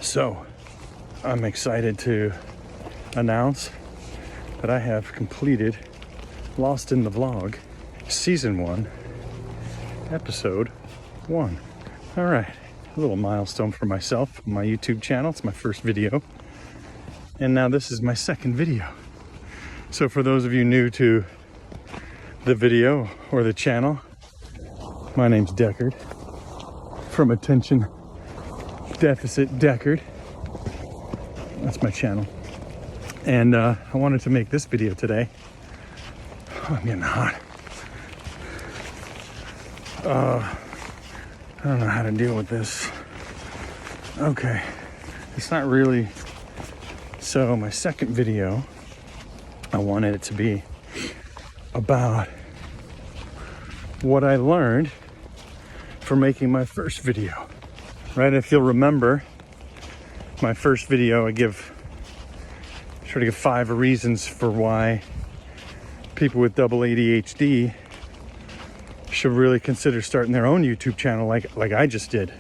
So I'm excited to announce that I have completed Lost in the Vlog Season 1, Episode 1. All right, a little milestone for myself on my YouTube channel. It's my first video. And now this is my second video. So for those of you new to the video or the channel, my name's Deckard from Attention Deficit Deckard. That's my channel. And I wanted to make this video today. Oh, I'm getting hot. I don't know how to deal with this. Okay, it's not really. So my second video, I wanted it to be about what I learned from making my first video. Right, if you'll remember, my first video, I try to give 5 reasons for why people with double ADHD should really consider starting their own YouTube channel like I just did.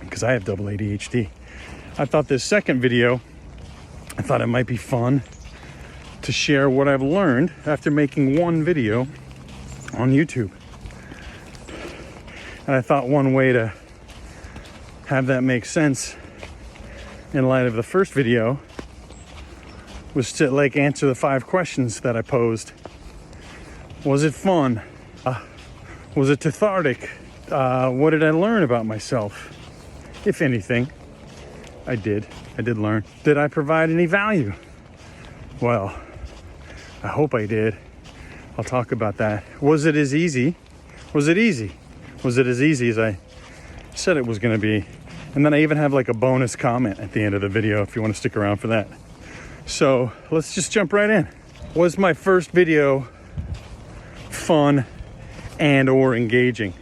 Because I have double ADHD. I thought this second video, I thought it might be fun to share what I've learned after making one video on YouTube. And I thought one way to have that make sense in light of the first video was to answer the 5 questions that I posed. Was it fun? Was it cathartic? What did I learn about myself? If anything, I did learn. Did I provide any value? Well, I hope I did. I'll talk about that. Was it as easy? Was it easy? Was it as easy as I said it was going to be? And then I even have a bonus comment at the end of the video if you want to stick around for that. So let's just jump right in. Was my first video fun and or engaging?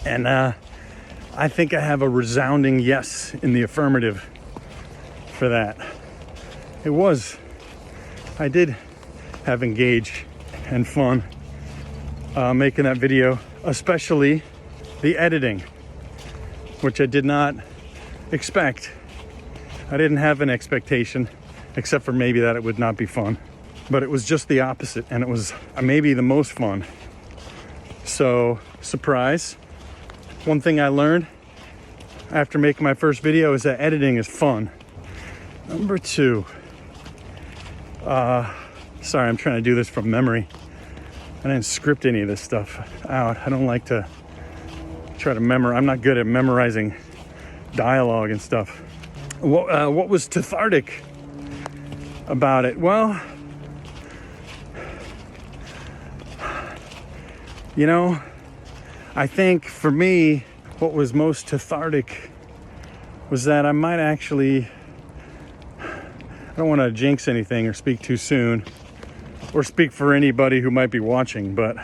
And I think I have a resounding yes in the affirmative for that. It was. I did have engage and fun making that video, especially the editing, which I did not expect. I didn't have an expectation, except for maybe that it would not be fun. But it was just the opposite, and it was maybe the most fun. So, surprise. One thing I learned after making my first video is that editing is fun. Number 2. Sorry, I'm trying to do this from memory. I didn't script any of this stuff out. I don't like to try to memorize. I'm not good at memorizing dialogue and stuff. What was cathartic about it? Well, I think for me, what was most cathartic was that I might actually, I don't want to jinx anything or speak too soon or speak for anybody who might be watching, but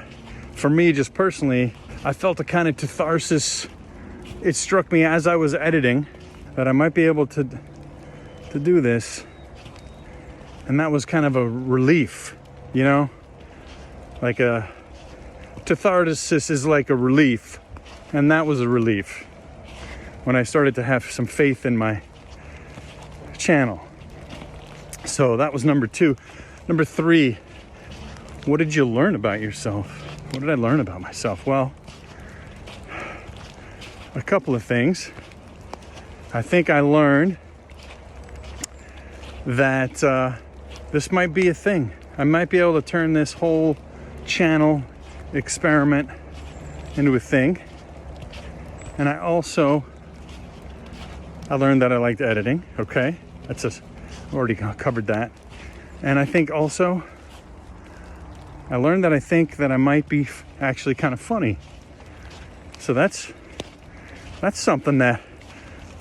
for me, just personally, I felt a kind of catharsis. It struck me as I was editing that I might be able to do this. And that was kind of a relief, like a catharsis is like a relief. And that was a relief when I started to have some faith in my channel. So that was number 2. Number 3, what did you learn about yourself? What did I learn about myself? Well, a couple of things. I think I learned that this might be a thing. I might be able to turn this whole channel experiment into a thing. And I learned that I liked editing. Okay, I've already covered that. And I think also I learned that I think that I might be actually kind of funny. So that's something that,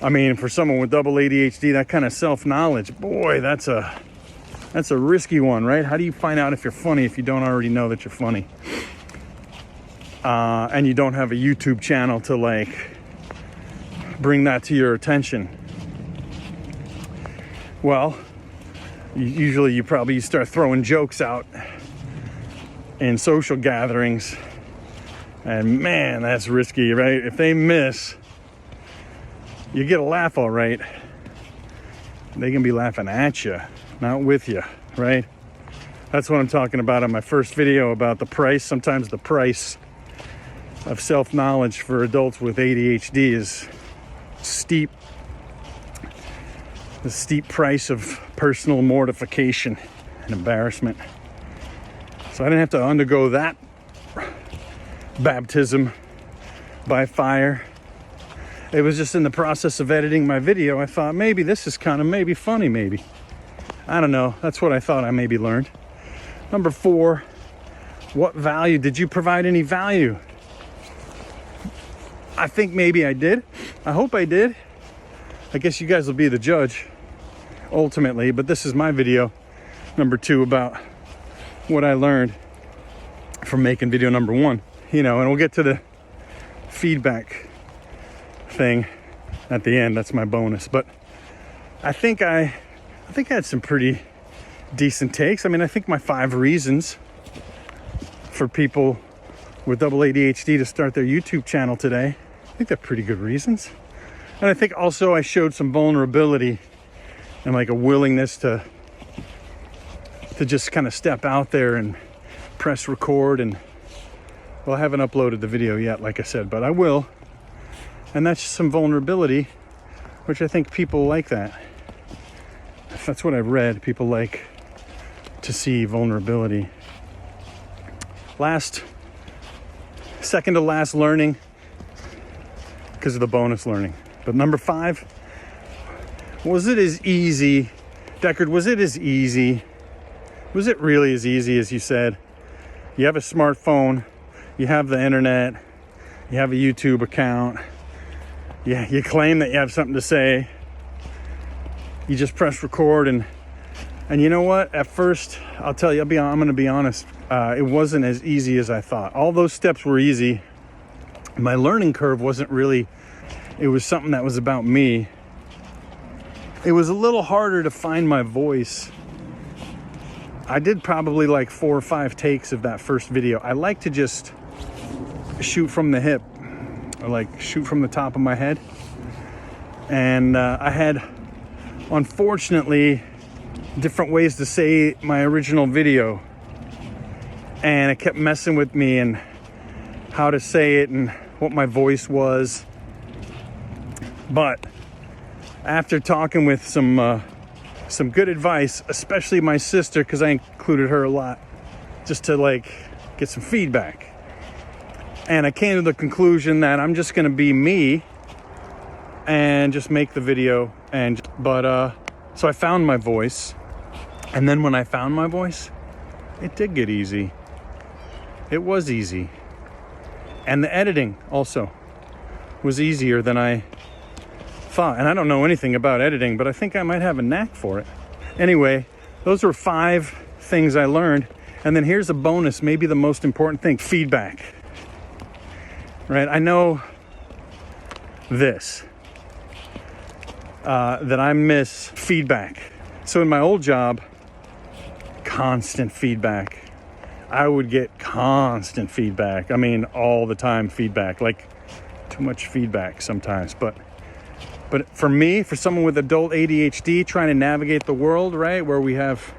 for someone with double ADHD, that kind of self-knowledge, boy, that's a risky one, right? How do you find out if you're funny if you don't already know that you're funny? And you don't have a YouTube channel to bring that to your attention. Well, usually you start throwing jokes out in social gatherings, and man, that's risky, right? If they miss, you get a laugh all right, they can be laughing at you, not with you, right? That's what I'm talking about on my first video about the price. Sometimes the price of self-knowledge for adults with ADHD is steep. The steep price of personal mortification and embarrassment. So I didn't have to undergo that baptism by fire. It was just in the process of editing my video, I thought maybe this is kind of maybe funny, maybe. I don't know. That's what I thought I maybe learned. Number 4, what value? Did you provide any value? I think maybe I did. I hope I did. I guess you guys will be the judge ultimately, but this is my video, number 2, about what I learned from making video number 1. You know, and we'll get to the feedback thing at the end. That's my bonus. But I think I had some pretty decent takes. I mean, I think my 5 reasons for people with double ADHD to start their YouTube channel today, I think they're pretty good reasons. And I think also I showed some vulnerability and like a willingness to just kind of step out there and press record. And well, I haven't uploaded the video yet, like I said, but I will. And that's some vulnerability, which I think people like that. That's what I've read. People like to see vulnerability. Second to last learning, because of the bonus learning. But number 5, was it as easy? Deckard, was it as easy? Was it really as easy as you said? You have a smartphone, you have the internet, you have a YouTube account, you claim that you have something to say, you just press record, and you know what? At first, I'll tell you, I'm going to be honest, it wasn't as easy as I thought. All those steps were easy. My learning curve wasn't really, it was something that was about me. It was a little harder to find my voice. I did probably like 4 or 5 takes of that first video. I like to just shoot from the hip, or like shoot from the top of my head. And I had, unfortunately, different ways to say my original video. And it kept messing with me and how to say it and what my voice was. But after talking with some good advice, especially my sister, because I included her a lot, just to like get some feedback. And I came to the conclusion that I'm just gonna be me and just make the video. So I found my voice. And then when I found my voice, it did get easy. It was easy. And the editing also was easier than I thought. And I don't know anything about editing, but I think I might have a knack for it. Anyway, those were 5 things I learned. And then here's a bonus, maybe the most important thing, feedback. Right? I know this, that I miss feedback. So in my old job, constant feedback. I would get constant feedback. I mean, all the time feedback, like too much feedback sometimes. But for me, for someone with adult ADHD trying to navigate the world, right, where we have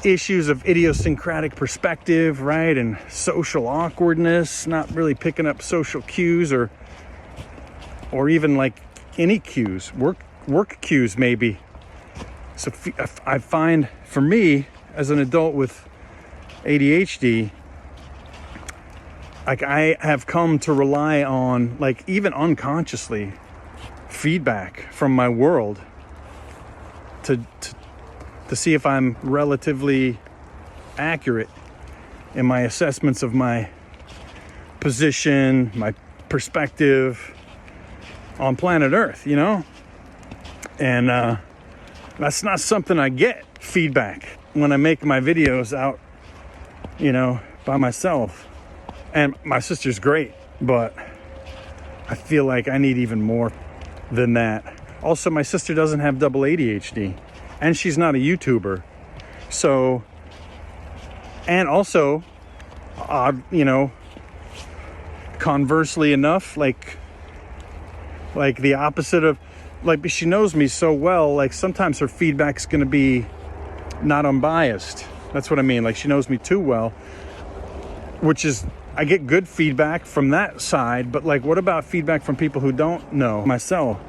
issues of idiosyncratic perspective, right, and social awkwardness, not really picking up social cues or even like any cues, work cues maybe. So I find for me as an adult with ADHD, like I have come to rely on, like even unconsciously, feedback from my world to see if I'm relatively accurate in my assessments of my position, my perspective on planet Earth, you know? And that's not something I get, feedback, when I make my videos out, you know, by myself. And my sister's great, but I feel like I need even more than that. Also, my sister doesn't have double ADHD, and she's not a YouTuber. So, and also, you know, conversely enough, like like the opposite of, like, she knows me so well, like sometimes her feedback's going to be not unbiased. That's what I mean. Like, she knows me too well, which is, I get good feedback from that side, but like, what about feedback from people who don't know myself?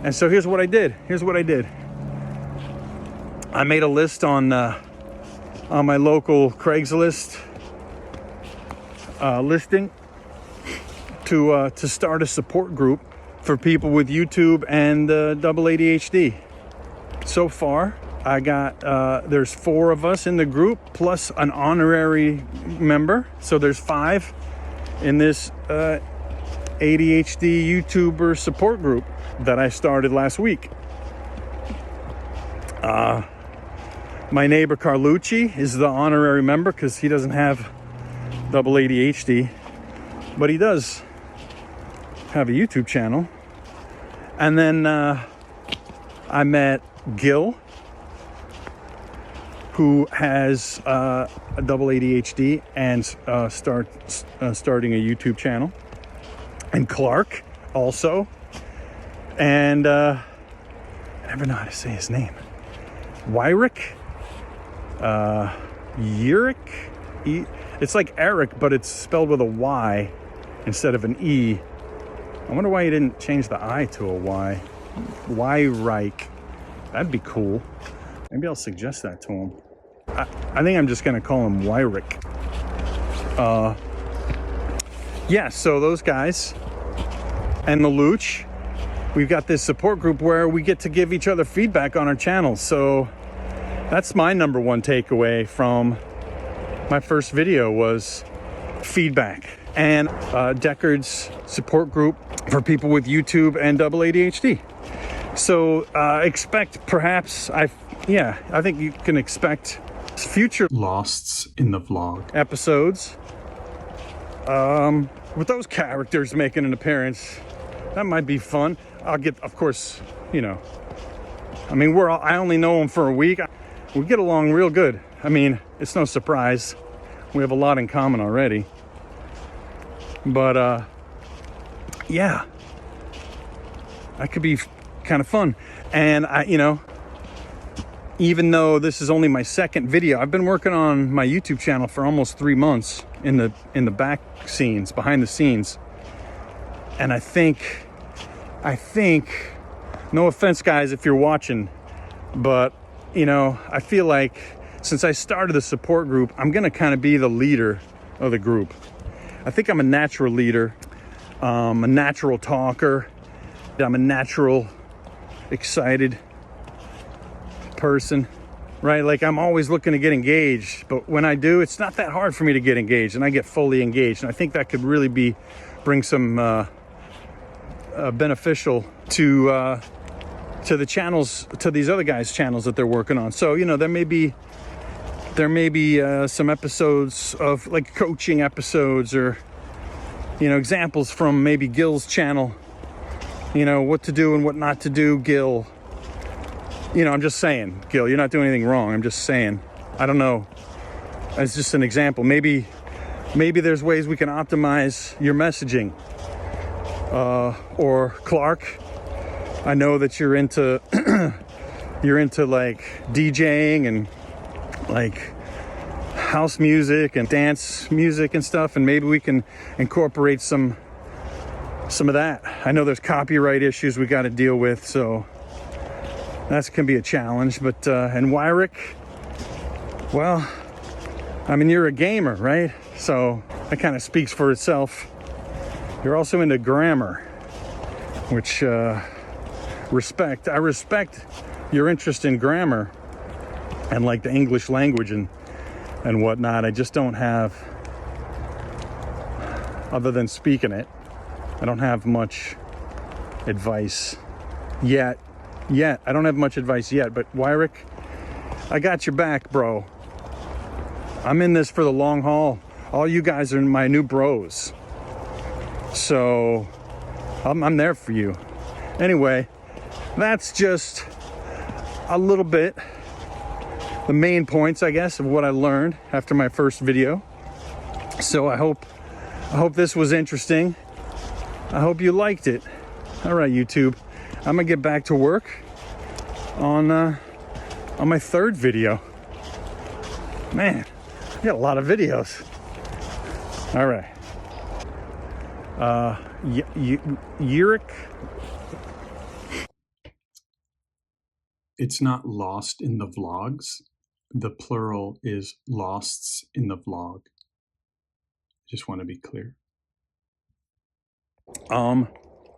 And so here's what I did. I made a list on my local Craigslist listing to start a support group for people with YouTube and double ADHD. So far, I got, there's 4 of us in the group, plus an honorary member. So there's 5 in this ADHD YouTuber support group that I started last week. My neighbor Carlucci is the honorary member because he doesn't have double ADHD, but he does have a YouTube channel. And then I met Gil, who has a double ADHD and starting a YouTube channel, and Clark also, and I never know how to say his name. Wyrick, Yurik. It's like Eric, but it's spelled with a Y instead of an E. I wonder why he didn't change the I to a Y. Wyrick. That'd be cool. Maybe I'll suggest that to him. I think I'm just gonna call him Wyrick. Yeah, so those guys and the Luch, we've got this support group where we get to give each other feedback on our channels. So that's my number one takeaway from my first video was feedback. And Deckard's support group for people with YouTube and double ADHD. So expect perhaps, I think you can expect future Losts in the Vlog episodes with those characters making an appearance. That might be fun. I'll get, of course, you know, I mean, I only know them for a week. We get along real good. I mean, it's no surprise. We have a lot in common already. But yeah, that could be kind of fun. And you know, even though this is only my second video, I've been working on my YouTube channel for almost 3 months in the back scenes, behind the scenes. And I think, no offense guys if you're watching, but you know, I feel like since I started the support group, I'm gonna kind of be the leader of the group. I think I'm a natural leader, a natural talker. I'm a natural, excited person, right? Like, I'm always looking to get engaged, but when I do, it's not that hard for me to get engaged, and I get fully engaged. And I think that could really bring some beneficial to the channels, to these other guys' channels that they're working on. So, you know, there may be some episodes of like coaching episodes, or, you know, examples from maybe Gil's channel, you know, what to do and what not to do. Gil, you know, I'm just saying, Gil, you're not doing anything wrong. I'm just saying, I don't know. It's just an example. Maybe there's ways we can optimize your messaging. Or Clark, I know that you're into like DJing and like house music and dance music and stuff, and maybe we can incorporate some of that. I know there's copyright issues we got to deal with, so that can be a challenge. But and Wyrick, well, I mean, you're a gamer, right? So that kind of speaks for itself. You're also into grammar, which I respect your interest in grammar and like the English language and whatnot. I just don't have, other than speaking it, I don't have much advice yet. I don't have much advice yet, but Wyrick, I got your back, bro. I'm in this for the long haul. All you guys are my new bros. So I'm there for you. Anyway, that's just a little bit, the main points, I guess, of what I learned after my first video. So I hope this was interesting. I hope you liked it. All right, YouTube. I'm gonna get back to work on my third video. Man, I got a lot of videos. All right. Uric. It's not lost in the vlogs. The plural is losts in the vlog. Just want to be clear.